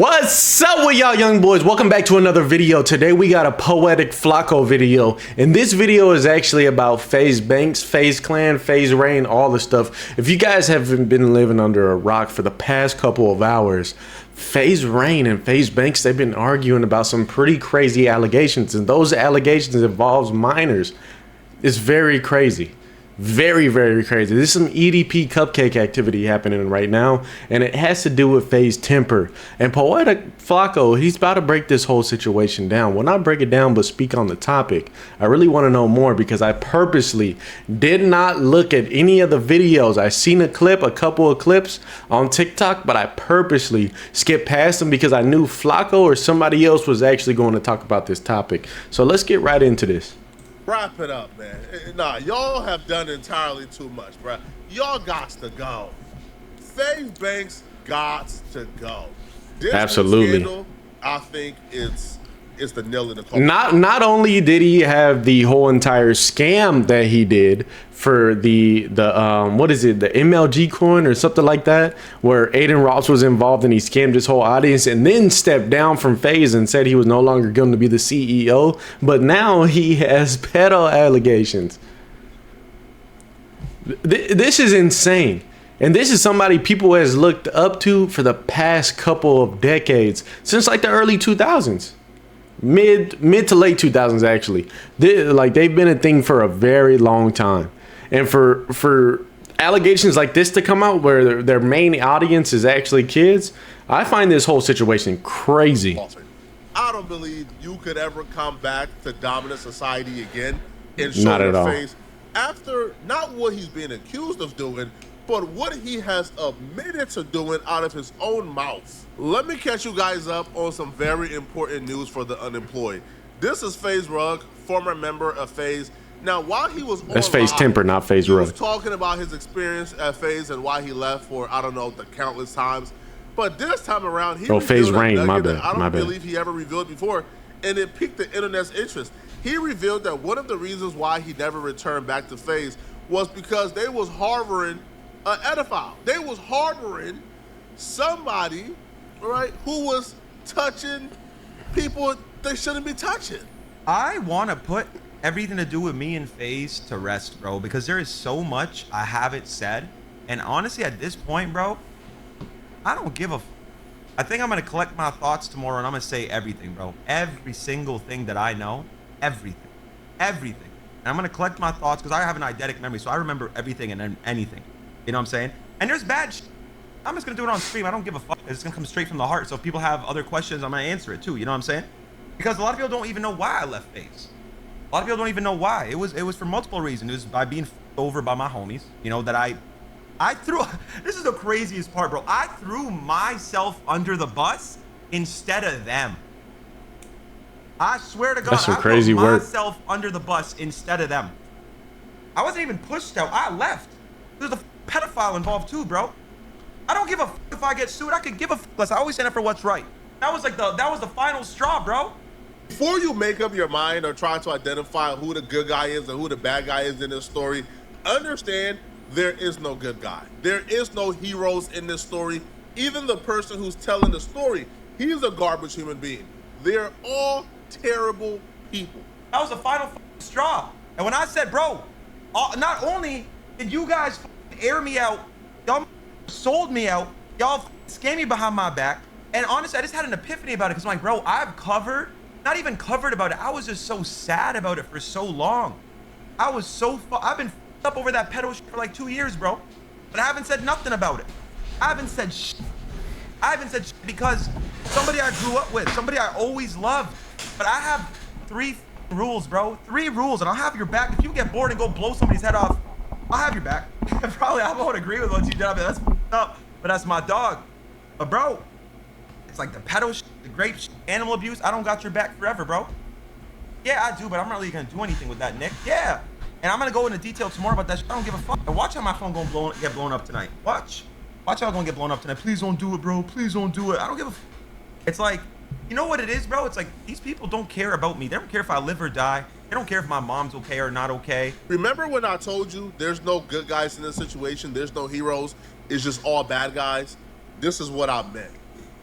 What's up with y'all young boys? Welcome back to another video. Today we got a Poetic Flacco video, and this video is actually about Faze Banks, Faze Clan, Faze Rain, all the stuff. If you guys haven't been living under a rock for the past couple of hours, Faze Rain and Faze Banks, they've been arguing about some pretty crazy allegations, and those allegations involves minors. It's very crazy. Very, very crazy. There's some EDP cupcake activity happening right now, and it has to do with Faze temper. And Poetic Flacco, he's about to break this whole situation down. Well, not break it down, but speak on the topic. I really want to know more because I purposely did not look at any of the videos. I seen a couple of clips on TikTok, but I purposely skipped past them because I knew Flacco or somebody else was actually going to talk about this topic. So let's get right into this. Wrap it up, man. Nah, y'all have done entirely too much, bro. Y'all got to go. Faze Banks got to go. This Absolutely. Scandal, I think it's the nail in the coffin. Not only did he have the whole entire scam that he did for the what is it, the MLG coin or something like that, where Aiden Ross was involved and he scammed his whole audience and then stepped down from Faze and said he was no longer going to be the CEO, but now he has pedo allegations. This is insane. And this is somebody people has looked up to for the past couple of decades, since like the early 2000s. Mid to late 2000s, actually. They've been a thing for a very long time, and for allegations like this to come out where their main audience is actually kids, I find this whole situation crazy. I don't believe you could ever come back to dominant society again and show Not at all. face after not what he's being accused of doing, but what he has admitted to doing out of his own mouth. Let me catch you guys up on some very important news for the unemployed. This is Faze Rug, former member of Faze. Now, while he was That's Faze temper, not Faze Rug. He was talking about his experience at Faze and why he left for, I don't know, the countless times. But this time around, he Faze Rain, my bad. I don't believe he ever revealed before, and it piqued the internet's interest. He revealed that one of the reasons why he never returned back to Faze was because they was harboring an pedophile. They was harboring somebody, right, who was touching people they shouldn't be touching. I want to put everything to do with me and Faze to rest, bro, because there is so much I haven't said. And honestly, at this point, bro, I don't give a I think I'm going to collect my thoughts tomorrow and I'm going to say everything, bro. Every single thing that I know, everything. And I'm going to collect my thoughts because I have an eidetic memory, so I remember everything and anything. You know what I'm saying? And there's bad shit. I'm just going to do it on stream. I don't give a fuck. It's going to come straight from the heart. So if people have other questions, I'm going to answer it too. You know what I'm saying? Because a lot of people don't even know why I left Faze. A lot of people don't even know why. It was for multiple reasons. It was by being over by my homies. You know, that I threw, this is the craziest part, bro. I threw myself under the bus instead of them. I swear to God, That's some I crazy threw work. myself under the bus instead of them. I wasn't even pushed out. I left. There's a pedophile involved too, bro. I don't give a fuck if I get sued. I could give a fuck less. I always stand up for what's right. That was the final straw, bro. Before you make up your mind or try to identify who the good guy is and who the bad guy is in this story, understand there is no good guy. There is no heroes in this story. Even the person who's telling the story, he's a garbage human being. They're all terrible people. That was the final straw. And when I said, bro, not only did you guys air me out, y'all sold me out, y'all scammed me behind my back, and honestly, I just had an epiphany about it because I'm like, bro, not even covered about it. I was just so sad about it for so long. I've been up over that pedo shit for like 2 years, bro, but I haven't said nothing about it. I haven't said shit because somebody I grew up with, somebody I always loved, but I have 3 rules, bro. 3 rules, and I'll have your back. If you get bored and go blow somebody's head off, I'll have your back. Probably I won't agree with what you did. I mean, that's up, but that's my dog. But bro, it's like the pedo shit, the grape shit, animal abuse. I don't got your back forever, bro. Yeah, I do, but I'm not really gonna do anything with that, Nick. Yeah, and I'm gonna go into detail tomorrow about that shit. I don't give a fuck. And watch how my phone gonna get blown up tonight. Watch how I'm gonna get blown up tonight. Please don't do it, bro. Please don't do it. I don't give a fuck. It's like, you know what it is, bro? It's like these people don't care about me. They don't care if I live or die. They don't care if my mom's okay or not okay. Remember when I told you there's no good guys in this situation? There's no heroes. It's just all bad guys. This is what I meant.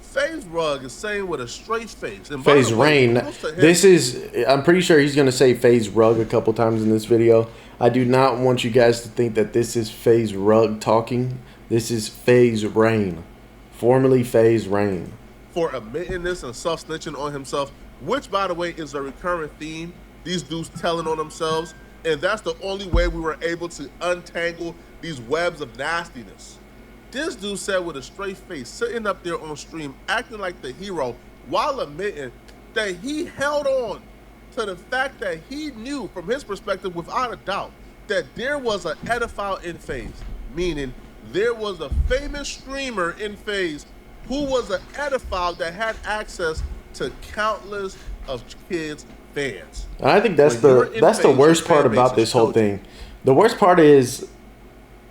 Faze Rug is saying with a straight face. And by Faze the way, Rain. kudos to him. This is, I'm pretty sure he's going to say Faze Rug a couple times in this video. I do not want you guys to think that this is Faze Rug talking. This is Faze Rain. Formerly Faze Rain. For admitting this and self-snitching on himself, which, by the way, is a recurrent theme. These dudes telling on themselves. And that's the only way we were able to untangle these webs of nastiness. This dude said with a straight face, sitting up there on stream, acting like the hero, while admitting that he held on to the fact that he knew, from his perspective, without a doubt, that there was an pedophile in Faze. Meaning, there was a famous streamer in Faze who was an pedophile that had access to countless of kids' fans. And I think that's the worst part about this whole thing. The worst part is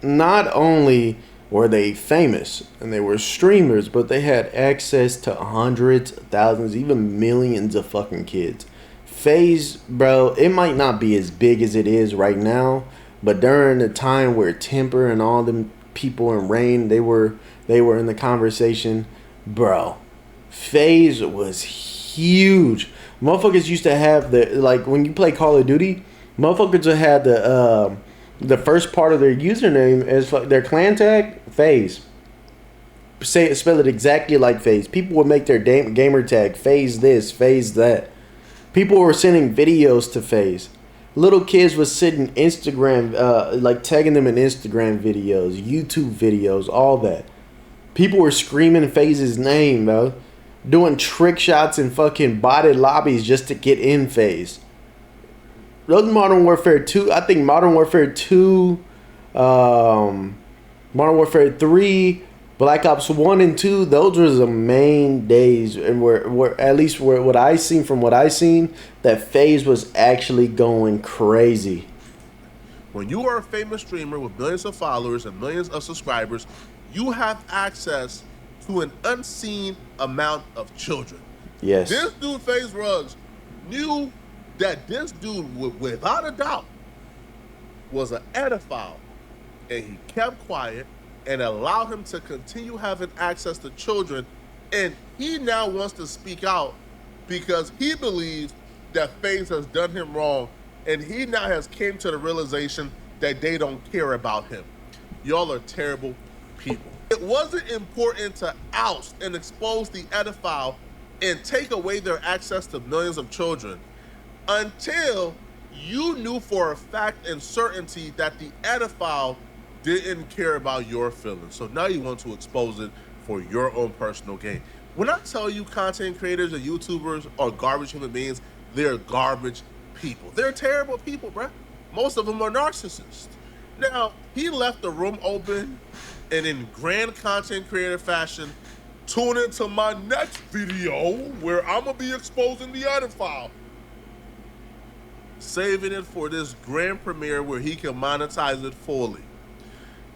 not only were they famous and they were streamers, but they had access to hundreds, thousands, even millions of fucking kids. Faze, bro, it might not be as big as it is right now, but during the time where Temper and all them people in Rain, they were in the conversation, bro. Faze was huge. Motherfuckers used to have like when you play Call of Duty, motherfuckers would have the first part of their username as their clan tag, Faze. Spell it exactly like Faze. People would make their gamer tag Faze this, Faze that. People were sending videos to Faze. Little kids was sending Instagram, like tagging them in Instagram videos, YouTube videos, all that. People were screaming Faze's name, bro. Doing trick shots in fucking botted lobbies just to get in Faze. Those Modern Warfare 2, I think Modern Warfare 2, Modern Warfare 3, Black Ops 1 and 2, those were the main days, and where at least what I seen from what I seen, that Faze was actually going crazy. When you are a famous streamer with millions of followers and millions of subscribers, you have access to an unseen amount of children. Yes. This dude, Faze Rugs, knew that this dude, without a doubt, was an pedophile, and he kept quiet and allowed him to continue having access to children. And he now wants to speak out because he believes that Faze has done him wrong, and he now has came to the realization that they don't care about him. Y'all are terrible people. It wasn't important to oust and expose the pedophile and take away their access to millions of children until you knew for a fact and certainty that the pedophile didn't care about your feelings. So now you want to expose it for your own personal gain. When I tell you content creators and YouTubers are garbage human beings, they're garbage people. They're terrible people, bruh. Most of them are narcissists. Now, he left the room open, and in grand content creator fashion, tune into my next video where I'm gonna be exposing the pedophile. Saving it for this grand premiere where he can monetize it fully.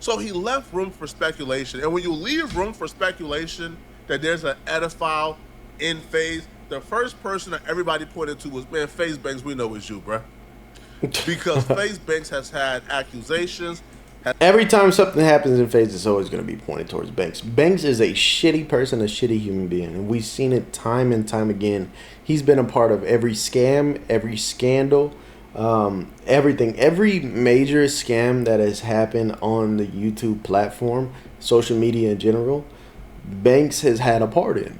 So he left room for speculation. And when you leave room for speculation that there's an pedophile in Faze, the first person that everybody pointed to was, man, Faze Banks, we know it's you, bruh. Because Faze Banks has had accusations. Every time something happens in Faze, it's always going to be pointed towards Banks. Banks is a shitty person, a shitty human being. And we've seen it time and time again. He's been a part of every scam, every scandal, everything. Every major scam that has happened on the YouTube platform, social media in general, Banks has had a part in.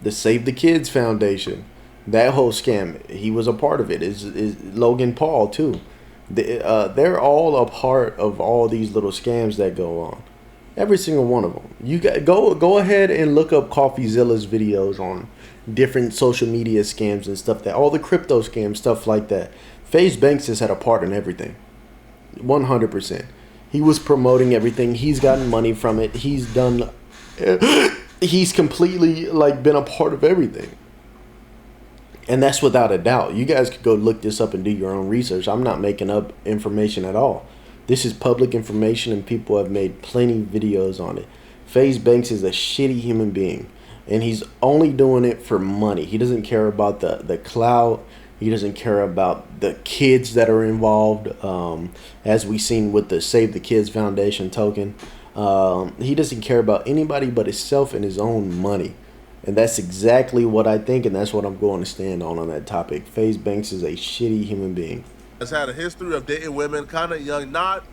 The Save the Kids Foundation, that whole scam, he was a part of it. Is Logan Paul too. They're all a part of all these little scams that go on. Every single one of them. You go ahead and look up CoffeeZilla's videos on different social media scams and stuff, that all the crypto scams, stuff like that. Faze Banks has had a part in everything. 100%. He was promoting everything. He's gotten money from it. He's done. He's completely been a part of everything. And that's without a doubt. You guys could go look this up and do your own research. I'm not making up information at all. This is public information, and people have made plenty of videos on it. Faze Banks is a shitty human being, and he's only doing it for money. He doesn't care about the clout. He doesn't care about the kids that are involved, as we've seen with the Save the Kids Foundation token. He doesn't care about anybody but himself and his own money. And that's exactly what I think, and that's what I'm going to stand on that topic. Faze Banks is a shitty human being. Has had a history of dating women kind of young, not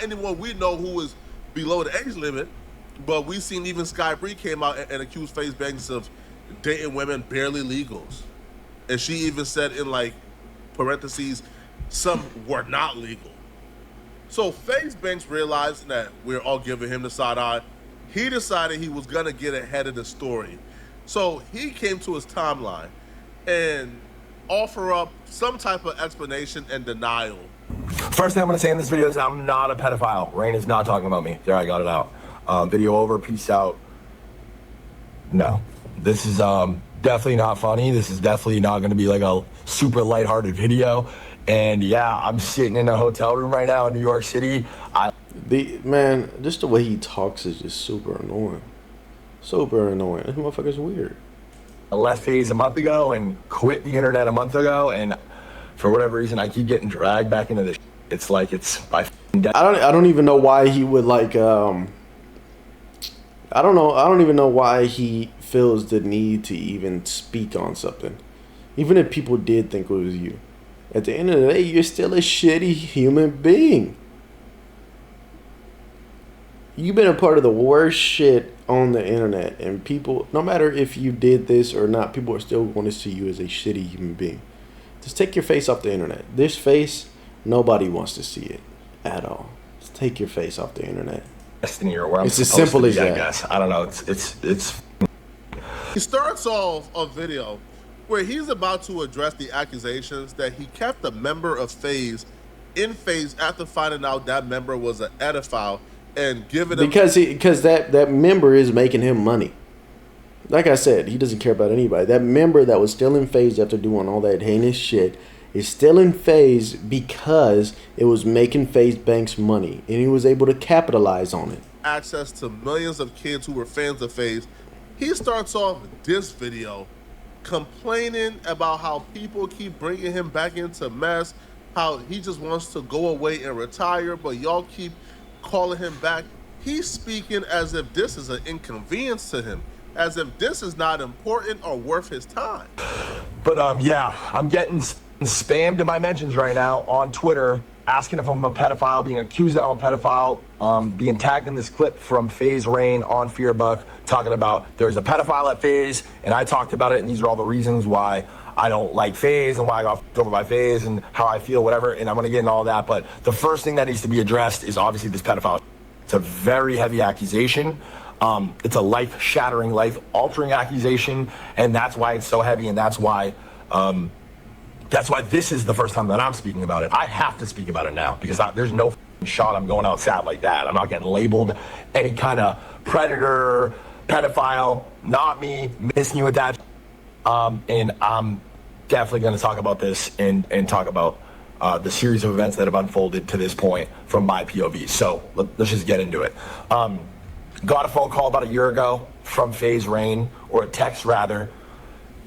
anyone we know who is below the age limit, but we seen even Sky Bree came out and accused Faze Banks of dating women barely legals. And she even said in like parentheses, some were not legal. So Faze Banks realized that we're all giving him the side eye. He decided he was gonna get ahead of the story. So he came to his timeline and offer up some type of explanation and denial. First thing I'm gonna say in this video is I'm not a pedophile. Rain is not talking about me. There, I got it out. Video over, peace out. No, this is definitely not funny. This is definitely not gonna be like a super lighthearted video. And yeah, I'm sitting in a hotel room right now in New York City. Man, just the way he talks is just super annoying. Super annoying. This motherfucker's weird. I left Faze a month ago and quit the internet a month ago, and for whatever reason, I keep getting dragged back into this. It's like it's by death. I don't even know why he would like. I don't even know why he feels the need to even speak on something, even if people did think it was you. At the end of the day, you're still a shitty human being. You've been a part of the worst shit on the internet, and people, no matter if you did this or not, people are still going to see you as a shitty human being. Just take your face off the internet. This face, nobody wants to see it at all. Just take your face off the internet. Destiny or where I'm it's as simple as that. I guess. I don't know. It's. He starts off a video where he's about to address the accusations that he kept a member of Faze in Faze after finding out that member was an pedophile and giving him because that member is making him money. Like I said, he doesn't care about anybody. That member that was still in Faze after doing all that heinous shit is still in Faze because it was making Faze Banks money, and he was able to capitalize on it. Access to millions of kids who were fans of Faze. He starts off this video complaining about how people keep bringing him back into mess, how he just wants to go away and retire, but y'all keep calling him back. He's speaking as if this is an inconvenience to him, as if this is not important or worth his time. But yeah, I'm getting spammed in my mentions right now on Twitter, asking if I'm a pedophile, being accused that I'm a pedophile, being tagged in this clip from Faze Rain on Fearbuck, talking about there's a pedophile at Faze, and I talked about it, and these are all the reasons why I don't like Faze and why I got f***ed over by Faze and how I feel, whatever, and I'm gonna get into all that. But the first thing that needs to be addressed is obviously this pedophile. It's a very heavy accusation. It's a life-shattering, life-altering accusation, and that's why it's so heavy, and that's why this is the first time that I'm speaking about it. I have to speak about it now because there's no shot I'm going outside like that. I'm not getting labeled any kind of predator, pedophile, not me, missing you with that. And I'm definitely going to talk about this and talk about the series of events that have unfolded to this point from my POV. So let's just get into it. Got a phone call about a year ago from Faze Rain, or a text rather.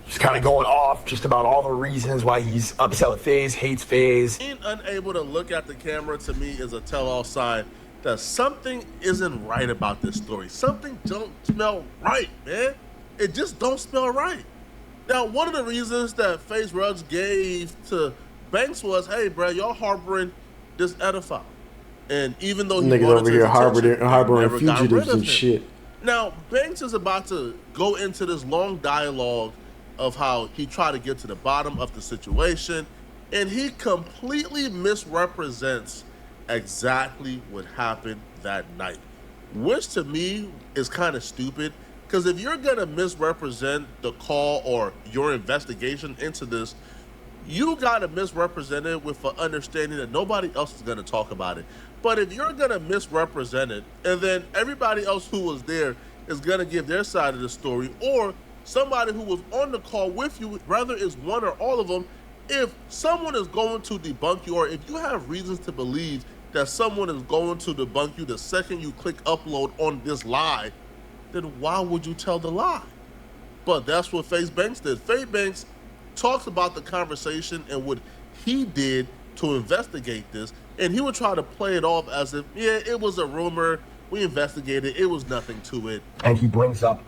He's kind of going off just about all the reasons why he's upset with Faze, hates Faze. Being unable to look at the camera to me is a tell-all sign that something isn't right about this story. Something don't smell right, man. It just don't smell right. Now, one of the reasons that Faze Ruggs gave to Banks was, hey, bro, y'all harboring this pedophile. And even though he niggas wanted over his here attention, harboring never got rid fugitives of and him. shit. Now, Banks is about to go into this long dialogue of how he tried to get to the bottom of the situation, and he completely misrepresents exactly what happened that night, which to me is kind of stupid, because if you're gonna misrepresent the call or your investigation into this, you gotta misrepresent it with an understanding that nobody else is gonna talk about it. But if you're gonna misrepresent it, and then everybody else who was there is gonna give their side of the story, or somebody who was on the call with you, whether it's one or all of them, if someone is going to debunk you, or if you have reasons to believe that someone is going to debunk you the second you click upload on this lie, then why would you tell the lie? But that's what Faze Banks did. Faze Banks talks about the conversation and what he did to investigate this, and he would try to play it off as if, yeah, it was a rumor, We investigated. It was nothing to it. And he brings up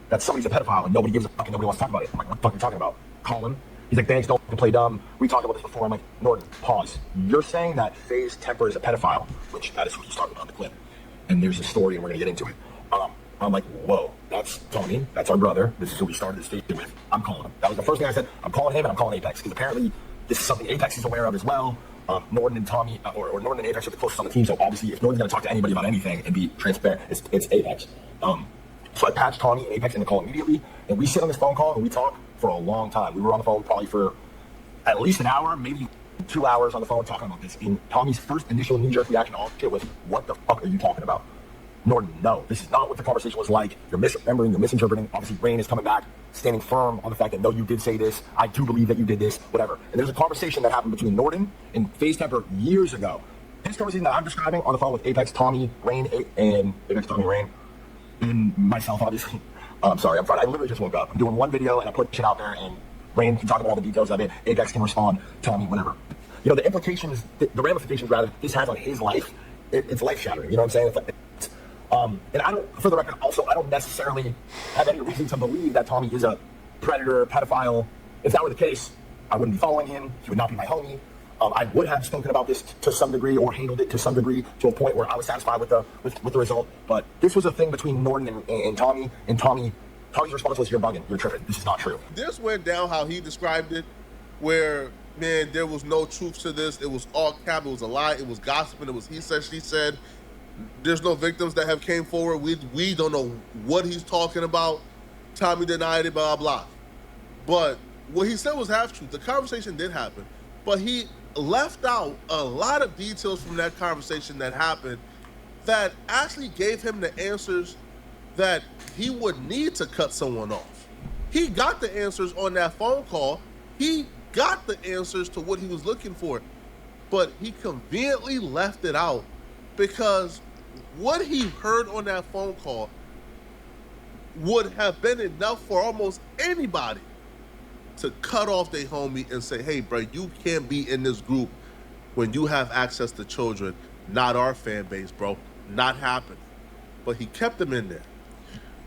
that somebody's a pedophile and nobody gives a fuck and nobody wants to talk about it. I'm like, what the fuck are you talking about? Call him. He's like, thanks, don't play dumb. We talked about this before. I'm like, Norton, pause. You're saying that Faze Temper is a pedophile, which that is what he's talking about in the clip. And there's a story and we're going to get into it. I'm like, whoa, that's Tony. That's our brother. This is who we started this station with. I'm calling him. That was the first thing I said. I'm calling him and I'm calling Apex because apparently this is something Apex is aware of as well. Norton and Tommy, or Norton and Apex are the closest on the team. So obviously, if Norton's going to talk to anybody about anything and be transparent, it's Apex. So I patched Tommy and Apex in the call immediately, and we sit on this phone call and we talk for a long time. We were on the phone probably for at least an hour, maybe 2 hours on the phone talking about this. And Tommy's first initial knee-jerk reaction to all shit was, "What the fuck are you talking about?" Norton, no, this is not what the conversation was like. You're misremembering, you're misinterpreting. Obviously, Rain is coming back, standing firm on the fact that, no, you did say this. I do believe that you did this, whatever. And there's a conversation that happened between Norton and Faze Temper years ago. This conversation that I'm describing on the phone with Apex, Tommy, Rain, and Apex, Tommy, Rain, and myself, obviously. I'm sorry, I'm fine. I literally just woke up. I'm doing one video, and I put shit out there, and Rain can talk about all the details of it. Apex can respond, Tommy, whatever. You know, the implications, the ramifications, rather, this has on his life, it's life-shattering. You know what I'm saying? And I don't, for the record, also, I don't necessarily have any reason to believe that Tommy is a predator, pedophile. If that were the case, I wouldn't be following him. He would not be my homie. I would have spoken about this to some degree or handled it to some degree to a point where I was satisfied with the result. But this was a thing between Norton and Tommy. And Tommy's response was, "You're bugging. You're tripping. This is not true." This went down how he described it, where, man, there was no truth to this. It was all cap. It was a lie. It was gossiping. It was he said, she said. There's no victims that have came forward. We don't know what he's talking about. Tommy denied it, blah, blah. But what he said was half truth. The conversation did happen, but he left out a lot of details from that conversation that happened that actually gave him the answers that he would need to cut someone off. He got the answers on that phone call. He got the answers to what he was looking for, but he conveniently left it out because what he heard on that phone call would have been enough for almost anybody to cut off their homie and say, "Hey, bro, you can't be in this group when you have access to children. Not our fan base, bro. Not happening." But he kept them in there.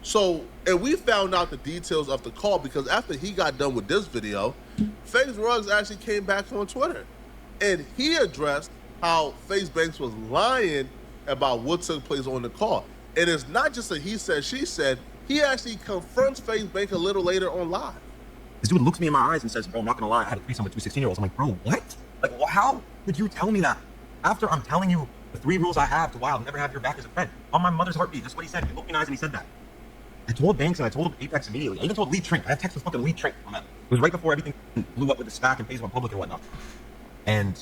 So, and we found out the details of the call because after he got done with this video, Faze Ruggs actually came back on Twitter and he addressed how Faze Banks was lying about what took place on the call. And it's not just a he said, she said. He actually confronts Faze Banks a little later on live. This dude looks me in my eyes and says, "Bro, I'm not gonna lie, I had a threesome with two 16-year-olds. I'm like, "Bro, what? Like, how did you tell me that? After I'm telling you the 3 rules I have to why I'll never have your back as a friend. On my mother's heartbeat." That's what he said. He looked me in the eyes and he said that. I told Banks and I told Apex immediately. I even told Lee Trink. I had text with fucking Lee Trink on that. It was right before everything blew up with the SPAC and Faze went public and whatnot. And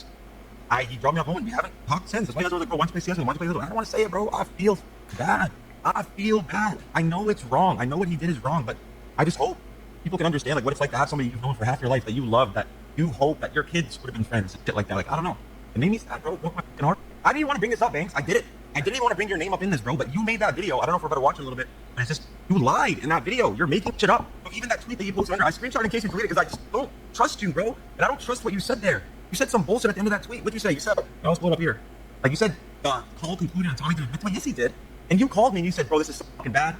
he dropped me off home and we haven't talked since. That's why you guys were like, "Bro, why don't you play CS? Why don't you play this?" I don't want to say it, bro. I feel bad. I feel bad. I know it's wrong. I know what he did is wrong, but I just hope people can understand like what it's like to have somebody you've known for half your life that you love, that you hope that your kids would have been friends and shit like that. Like, I don't know. It made me sad, bro. It broke my fucking heart. I didn't even want to bring this up, Banks. I did it. I didn't even want to bring your name up in this, bro, but you made that video. I don't know if we're about to watch it a little bit, but it's just, you lied in that video. You're making shit up. So even that tweet that you posted under, I screenshot in case you deleted it because I just don't trust you, bro. And I don't trust what you said there. You said some bullshit at the end of that tweet. What'd you say? You said, I was pulling up here. Like you said, call concluded on Tommy did it. Yes, he did. And you called me and you said, "Bro, this is so fucking bad.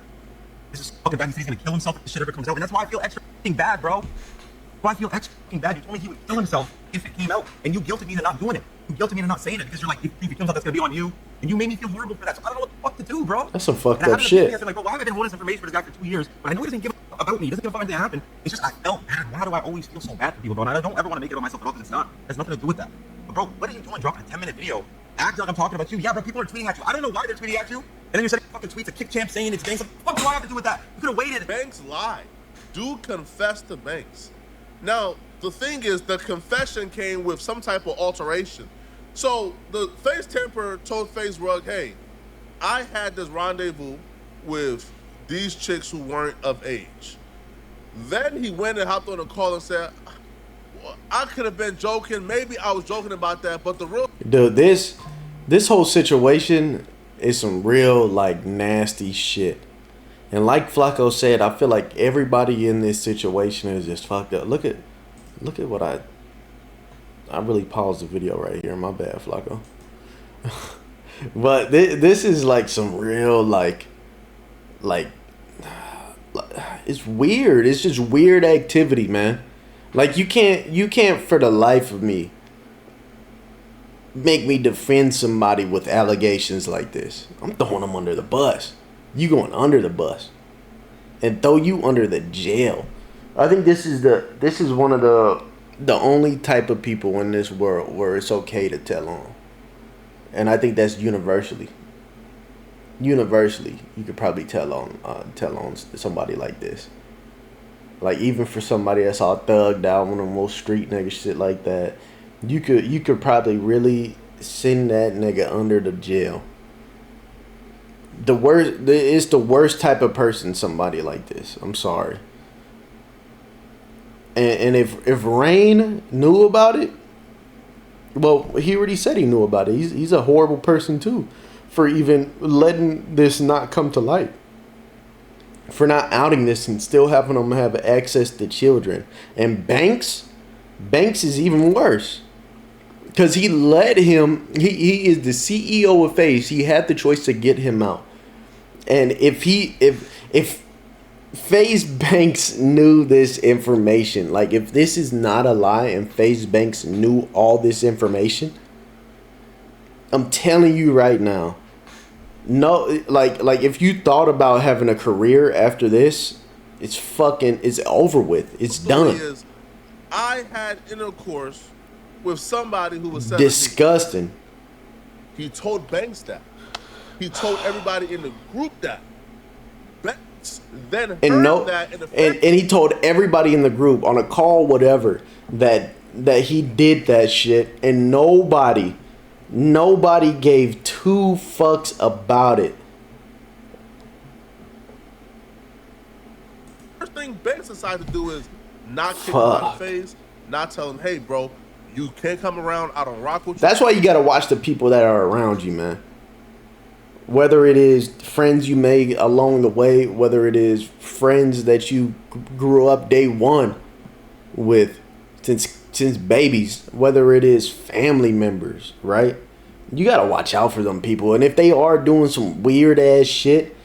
This is fucking bad. He said he's gonna kill himself if this shit ever comes out." And that's why I feel extra fucking bad, bro. That's why I feel extra fucking bad. You told me he would kill himself if it came out. And you guilted me into not doing it. You guilted me into not saying it because you're like, if he kills himself, that's gonna be on you. And you made me feel horrible for that. So I don't know what the fuck to do, bro. That's some fucked and up shit. I was like, "Bro, why have I been holding this information for this guy for 2 years?" But I know he doesn't give a fuck about me. He doesn't give a fuck anything that happened. It's just I felt bad. Why do I always feel so bad for people, bro? And I don't ever want to make it on myself at all because it's not. It has nothing to do with that. But bro, what are you doing dropping a 10-minute video? Act like I'm talking about you. Yeah, bro, people are tweeting at you. I don't know why they're tweeting at you. And then you said fucking tweets a kick champ saying it's Banks. What do I have to do with that? You could have waited. Banks lied. Dude confessed to Banks. Now, the thing is, the confession came with some type of alteration. So the Faze Temper told Faze Rug, "Hey, I had this rendezvous with these chicks who weren't of age." Then he went and hopped on a call and said, "Well, I could have been joking. Maybe I was joking about that, but the real..." Dude, this whole situation is some real like nasty shit. And like Flacco said, I feel like everybody in this situation is just fucked up. Look at what I really paused the video right here. My bad, Flacco. But this is like some real like it's weird. It's just weird activity, man. Like you can't for the life of me make me defend somebody with allegations like this. I'm throwing them under the bus. You going under the bus and throw you under the jail. I think this is one of the only type of people in this world where it's okay to tell on. And I think that's universally, you could probably tell on somebody like this. Like even for somebody that's all thugged out, one of the most street nigga shit like that, you could probably really send that nigga under the jail. It's the worst type of person, somebody like this. I'm sorry. And if Rain knew about it, well, he already said he knew about it. He's a horrible person too, for even letting this not come to light, for not outing this and still having them have access to children. And Banks is even worse, because he let him. He is the CEO of Faze. He had the choice to get him out, and if Faze Banks knew this information, like if this is not a lie and Faze Banks knew all this information, I'm telling you right now, no, like if you thought about having a career after this, it's over with. It's done. I had intercourse with somebody who was 17. Disgusting. He told Banks that. He told everybody in the group that. Banks then heard that in the and he told everybody in the group on a call, whatever, that he did that shit, and nobody gave two fucks about it. First thing Banks decided to do is not kick him out of Faze, not tell him, hey, bro, you can't come around. I don't rock with you. That's why you gotta watch the people that are around you, man. Whether it is friends you made along the way, whether it is friends that you grew up day one with since babies, whether it is family members, right? You gotta watch out for them people. And if they are doing some weird ass shit,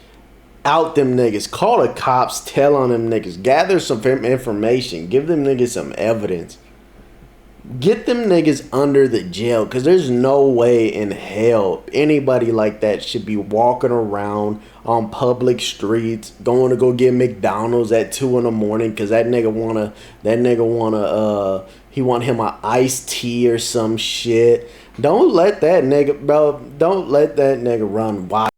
out them niggas. Call the cops, tell on them niggas. Gather some information. Give them niggas some evidence. Get them niggas under the jail, because there's no way in hell anybody like that should be walking around on public streets going to go get McDonald's at 2 in the morning because that nigga he want him a iced tea or some shit. Don't let that nigga run wild.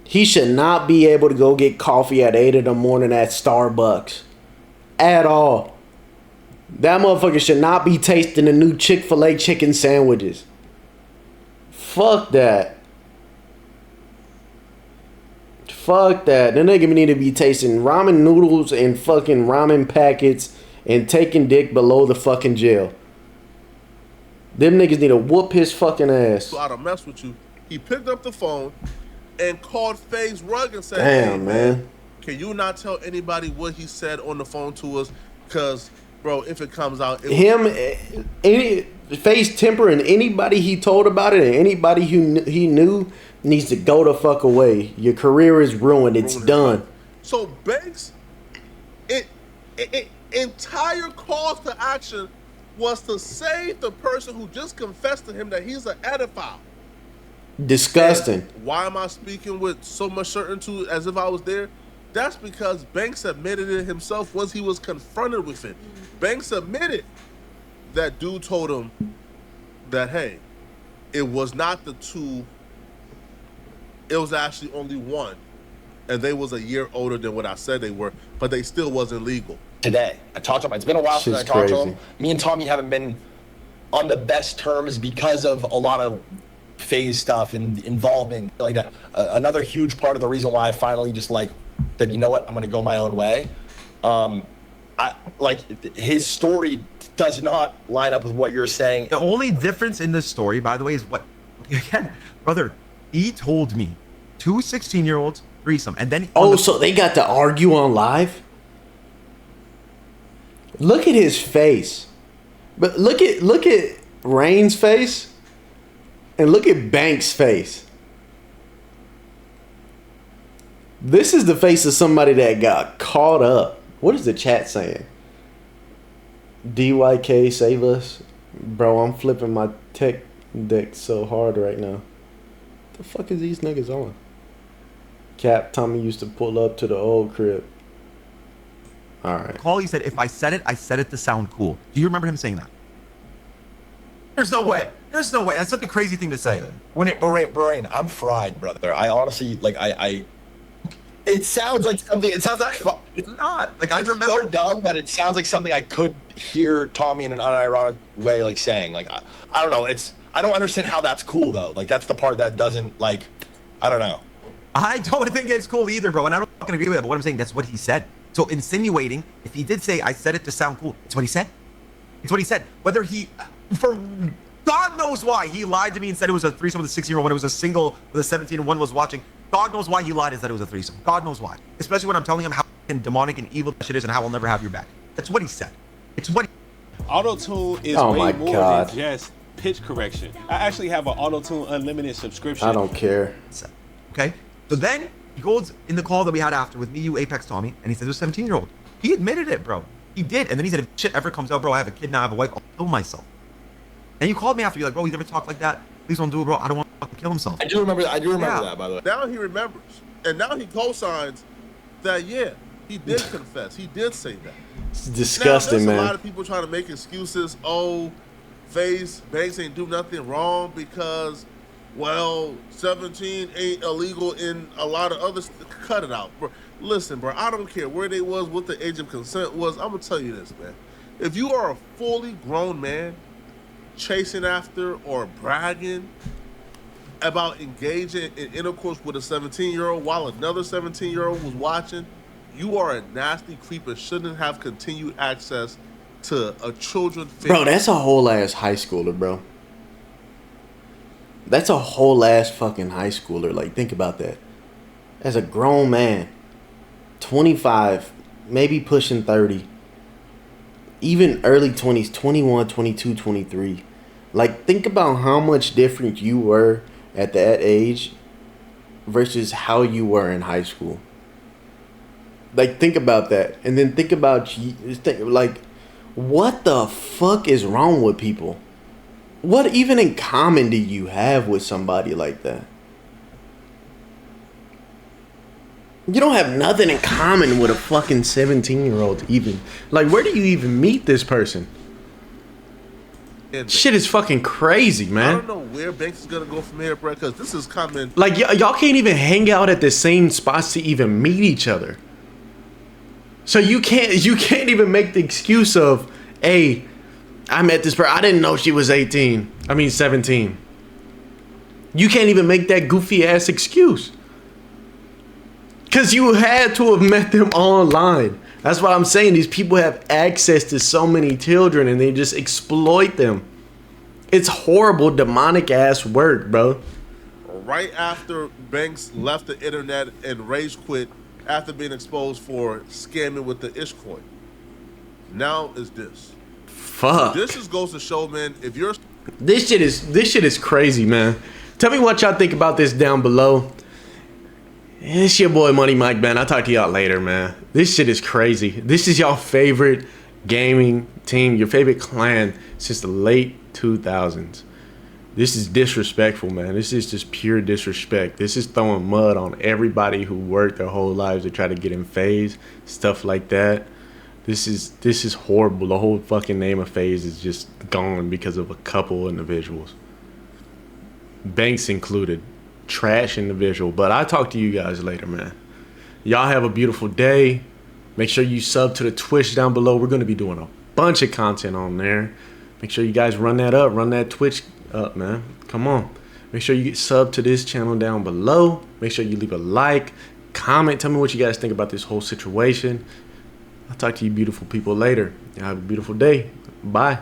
He should not be able to go get coffee at 8 in the morning at Starbucks at all. That motherfucker should not be tasting the new Chick-fil-A chicken sandwiches. Fuck that. Fuck that. The nigga need to be tasting ramen noodles and fucking ramen packets and taking dick below the fucking jail. Them niggas need to whoop his fucking ass. So I don't mess with you. He picked up the phone and called Faze Rug and said, damn, hey, man, can you not tell anybody what he said on the phone to us? Because, bro, if it comes out... Faze Temper and anybody he told about it and anybody who he knew needs to go the fuck away. Your career is ruined. It's done. So Banks' entire call to action was to save the person who just confessed to him that he's an pedophile. Disgusting. And why am I speaking with so much certainty as if I was there? That's because Banks admitted it himself once he was confronted with it. Banks admitted that dude told him that, hey, it was not the two, it was actually only one. And they was a year older than what I said they were, but they still wasn't legal. Today, I talked to him. It's been a while since I talked to him. Me and Tommy haven't been on the best terms because of a lot of Faze stuff and involvement like that. Another huge part of the reason why I finally just said, you know what, I'm gonna go my own way. His story does not line up with what you're saying. The only difference in this story, by the way, is what, again, brother, he told me 2 16-year-olds threesome, and then so they got to argue on live. Look at his face, but look at Rain's face. And look at Banks' face. This is the face of somebody that got caught up. What is the chat saying? DYK, save us. Bro, I'm flipping my tech deck so hard right now. What the fuck is these niggas on? Cap, Tommy used to pull up to the old crib. Alright. Call, he said, if I said it to sound cool. Do you remember him saying that? There's no way. There's no way. That's such a crazy thing to say. Brain, I'm fried, brother. I honestly, like, it sounds like something, it sounds like, It's not. Like, I it's remember. so dumb that it sounds like something I could hear Tommy in an unironic way, like, saying. Like, I don't know, I don't understand how that's cool, though. Like, that's the part that doesn't, like, I don't know. I don't think it's cool either, bro. And I don't fucking agree with it. But what I'm saying, that's what he said. So insinuating, if he did say, I said it to sound cool, it's what he said. It's what he said. Whether he, for God knows why, he lied to me and said it was a threesome with a 16-year-old when it was a single with a 17 and one was watching. God knows why he lied and said it was a threesome. God knows why. Especially when I'm telling him how demonic and evil that shit is and how I'll never have your back. That's what he said. It's what he Auto-tune is Oh my way more God. than just pitch correction. I actually have an Auto-Tune Unlimited subscription. I don't care. said. Okay? So then he goes in the call that we had after with me, you, Apex, Tommy, and he said it was a 17-year-old. He admitted it, bro. He did. And then he said, if shit ever comes out, bro, I have a kid now, I have a wife, I'll kill myself. And you called me after, you're like, bro, he's never talked like that. Please don't do it, bro. I don't want to fucking kill himself. I do remember Yeah. that, by the way. Now he remembers. And now he co-signs that, yeah, he did confess. He did say that. It's Now, disgusting, there's a lot man. of people trying to make excuses. Oh, Faze Banks ain't do nothing wrong because, well, 17 ain't illegal in a lot of other cut it out. Bro, listen, bro, I don't care where they was, what the age of consent was. I'm going to tell you this, man. If you are a fully grown man chasing after or bragging about engaging in intercourse with a 17-year-old while another 17-year-old was watching, you are a nasty creep and shouldn't have continued access to a children film. Bro, that's a whole ass high schooler, bro. That's a whole ass fucking high schooler. Like, think about that. As a grown man, 25, maybe pushing 30, even early 20s, 21, 22, 23. Like, think about how much different you were at that age versus how you were in high school. Like, think about that. And then think about, like, what the fuck is wrong with people? What even in common do you have with somebody like that? You don't have nothing in common with a fucking 17-year-old even. Like, where do you even meet this person? And Shit is fucking crazy, I man. don't know where Banks is going to go from here, bro, because this is coming. Like, y'all can't even hang out at the same spots to even meet each other. So you can't even make the excuse of, hey, I met this person. I didn't know she was 17. You can't even make that goofy ass excuse. Because you had to have met them online. That's what I'm saying. These people have access to so many children and they just exploit them. It's horrible, demonic ass work, bro. Right after Banks left the internet and rage quit after being exposed for scamming with the Ishcoin. Now is this. Fuck. This just goes to show, man, if you're This shit is crazy, man. Tell me what y'all think about this down below. It's your boy Money Mike, man. I'll talk to y'all later, man. This shit is crazy. This is y'all favorite gaming team, your favorite clan since the late 2000s. This is disrespectful, man. This is just pure disrespect. This is throwing mud on everybody who worked their whole lives to try to get in Faze, stuff like that. This is horrible. The whole fucking name of Faze is just gone because of a couple individuals. Banks included. Trash individual. But I'll talk to you guys later, man. Y'all have a beautiful day. Make sure you sub to the Twitch down below. We're going to be doing a bunch of content on there. Make sure you guys run that up. Run that Twitch up, man. Come on. Make sure you get sub to this channel down below. Make sure you leave a like, comment. Tell me what you guys think about this whole situation. I'll talk to you beautiful people later. Y'all have a beautiful day. Bye.